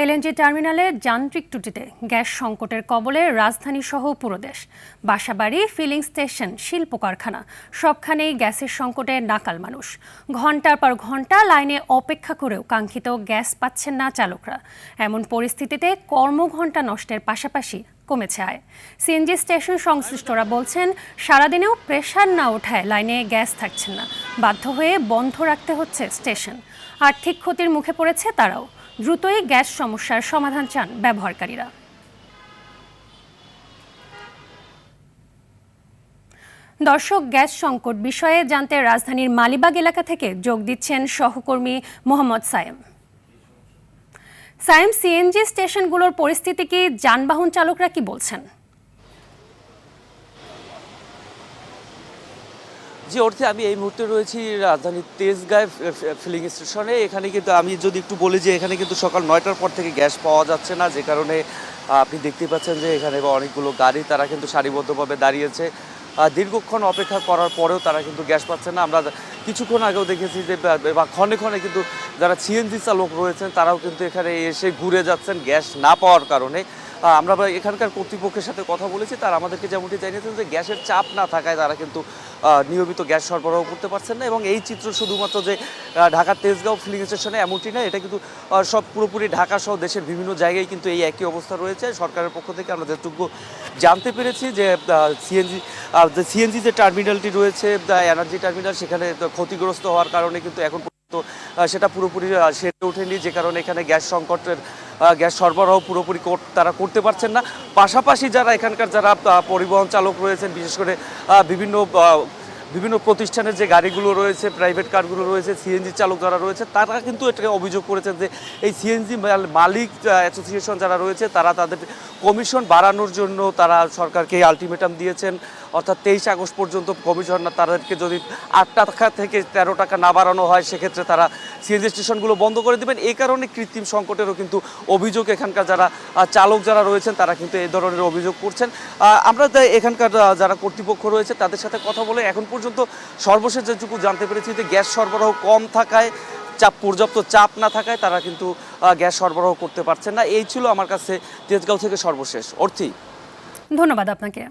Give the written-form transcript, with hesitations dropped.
LNG টার্মিনালে যান্ত্রিক ত্রুটিতে gas সংকটের কবলে রাজধানী সহ পুরো দেশ। বাসাবাড়ি, ফিলিং স্টেশন, শিল্প কারখানা সবখানেই গ্যাসের সংকটে নাকাল মানুষ। ঘন্টার পর ঘন্টা লাইনে অপেক্ষা করেও কাঙ্ক্ষিত গ্যাস পাচ্ছেন না চালকরা। এমন পরিস্থিতিতে কর্মঘণ্টা নষ্টের পাশাপাশি কমেছে আয়। সিএনজি স্টেশন সংশ্লিষ্টরা বলছেন, সারাদিনেও প্রেসার না ওঠায় লাইনে গ্যাস থাকছে না, বাধ্য হয়ে বন্ধ রাখতে হচ্ছে স্টেশন। আর্থিক ক্ষতির মুখে পড়েছে তারাও। দ্রুতই গ্যাস সমস্যার সমাধান চান ব্যবহারকারীরা। দর্শক, গ্যাস সংকট বিষয়ে জানতে রাজধানীর মালিবাগ এলাকা থেকে যোগ দিচ্ছেন সহকর্মী মোহাম্মদ সায়েম। সায়েম, সিএনজি স্টেশনগুলোর পরিস্থিতি কি, যানবাহন চালকরা কি বলছেন? জি অর্থে আমি এই মুহূর্তে রয়েছি রাজধানীর তেজগাঁও ফিলিং স্টেশনে। এখানে কিন্তু আমি যদি একটু বলি যে এখানে কিন্তু সকাল 9টার পর থেকে গ্যাস পাওয়া যাচ্ছে না, যে কারণে আপনি দেখতে পাচ্ছেন যে এখানে অনেকগুলো গাড়ি তারা কিন্তু সারিবদ্ধভাবে দাঁড়িয়েছে। দীর্ঘক্ষণ অপেক্ষা করার পরেও তারা কিন্তু গ্যাস পাচ্ছে না। আমরা কিছুক্ষণ আগেও দেখেছি যে বা ক্ষণে ক্ষণে কিন্তু যারা সিএনজি চালক রয়েছেন তারাও কিন্তু এখানে এসে ঘুরে যাচ্ছেন গ্যাস না পাওয়ার কারণে। আমরা এখানকার কর্তৃপক্ষের সাথে কথা বলেছি, তারা আমাদেরকে যেমনটি জানিয়েছেন যে গ্যাসের চাপ না থাকায় তারা কিন্তু নিয়মিত গ্যাস সরবরাহ করতে পারছেন না। এবং এই চিত্র শুধুমাত্র যে ঢাকার তেজগাঁও ফিলিং স্টেশনে এমনটি না, এটা কিন্তু সব পুরোপুরি ঢাকা সহ দেশের বিভিন্ন জায়গায় কিন্তু এই একই অবস্থা রয়েছে। সরকারের পক্ষ থেকে আমরা যেটুকু জানতে পেরেছি যে সিএনজি যে টার্মিনালটি রয়েছে, এনার্জি টার্মিনাল, সেখানে ক্ষতিগ্রস্ত হওয়ার কারণে কিন্তু এখন পর্যন্ত সেটা পুরোপুরি সেরে ওঠেনি, যে কারণে এখানে গ্যাস সংকটের গ্যাস সরবরাহ পুরোপুরি তারা করতে পারছেন না। পাশাপাশি যারা এখানকার যারা পরিবহন চালক রয়েছেন, বিশেষ করে বিভিন্ন প্রতিষ্ঠানের যে গাড়িগুলো রয়েছে, প্রাইভেট কারগুলো রয়েছে, সিএনজি চালক যারা রয়েছে, তারা কিন্তু এটাকে অভিযোগ করেছেন যে এই সিএনজি মালিক অ্যাসোসিয়েশন যারা রয়েছে তারা তাদের কমিশন বাড়ানোর জন্য তারা সরকারকে আলটিমেটাম দিয়েছেন। অর্থাৎ 23 আগস্ট পর্যন্ত কমিশন তাদেরকে যদি 8 টাকা থেকে 13 টাকা না বাড়ানো হয়, সেক্ষেত্রে তারা সিএনজি স্টেশনগুলো বন্ধ করে দেবেন। এই কারণে কৃত্রিম সংকটেরও কিন্তু অভিযোগ এখানকার যারা চালক যারা রয়েছেন তারা কিন্তু এই ধরনের অভিযোগ করছেন। আমরা এখানকার যারা কর্তৃপক্ষ রয়েছে তাদের সাথে কথা বলে এখন পর্যন্ত সর্বশেষ যেটুকু জানতে পেরেছি যে গ্যাস সরবরাহ কম থাকায়, পর্যাপ্ত চাপ না থাকায় তারা কিন্তু গ্যাস সরবরাহ করতে পারছেন না। এই ছিল আমার কাছে তেজগাঁও থেকে সর্বশেষ। অর্থী, ধন্যবাদ আপনাকে।